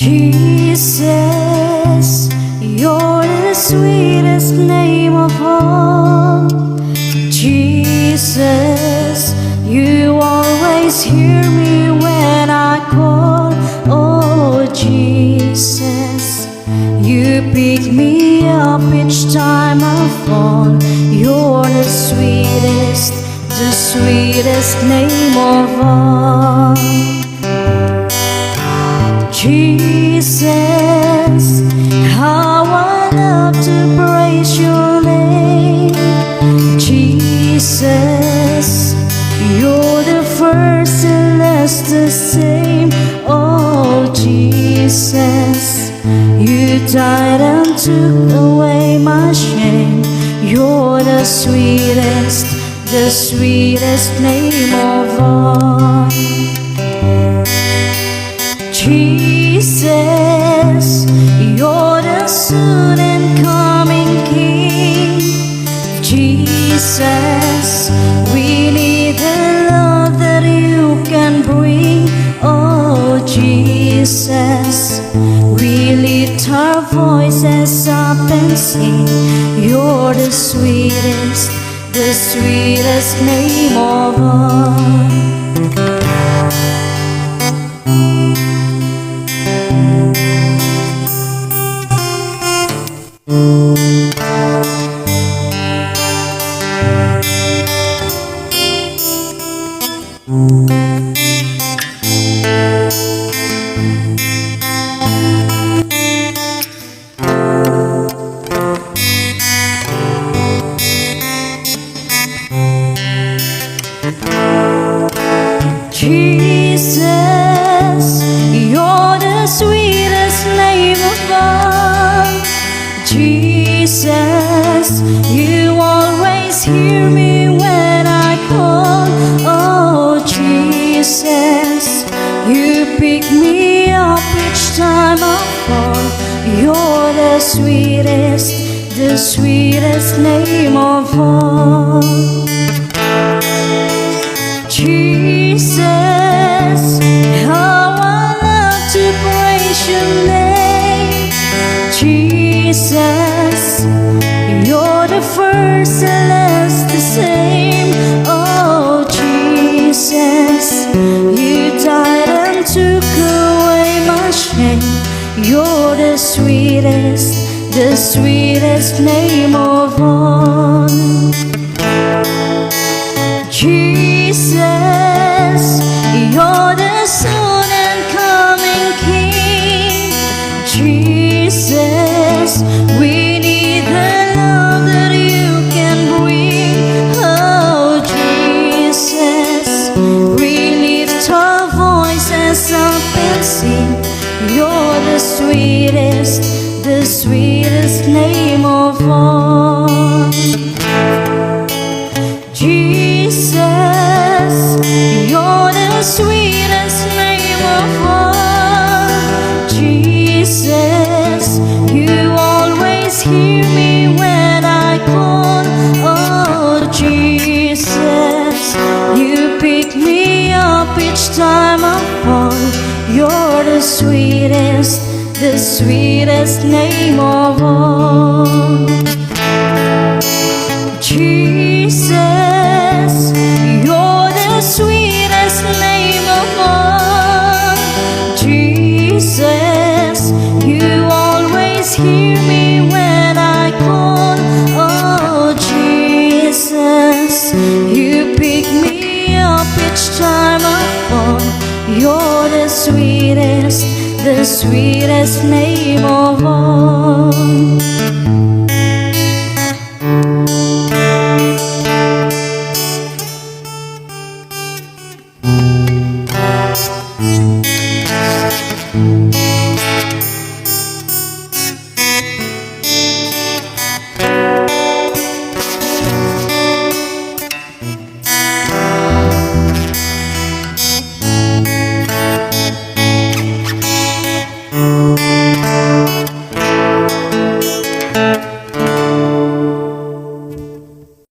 Jesus, you're the sweetest name of all. Jesus, you always hear me when I call. Oh Jesus, you pick me up each time I fall. You're the sweetest name of all. Jesus, how I love to praise your name. Jesus, you're the first and last the same. Oh Jesus, you died and took away my shame. You're the sweetest name of all. Jesus, you're the soon and coming King. Jesus, we need the love that you can bring. Oh Jesus, we lift our voices up and sing. You're the sweetest name of all. Jesus, you're the sweetest name of all. Jesus, you always hear me when I call. Oh Jesus, you pick me up each time I fall. You're the sweetest name of all. Jesus, how I love to praise your name. Jesus, you're the first and last the same. Oh Jesus, you died and took away my shame. You're the sweetest name of all. Jesus, you're the soon and coming King. Jesus, we need the love that you can bring. Oh Jesus, we lift our voices up and sing. You're the sweetest name of all. Jesus, you're the sweetest name of all. Jesus, you always hear me when I call. Oh Jesus, you pick me up each time I fall. You're the sweetest name of all. Jesus, you're the sweetest name of all. Jesus, you always hear me when I call. Oh Jesus, you pick me up each time I fall. You're the sweetest name of all.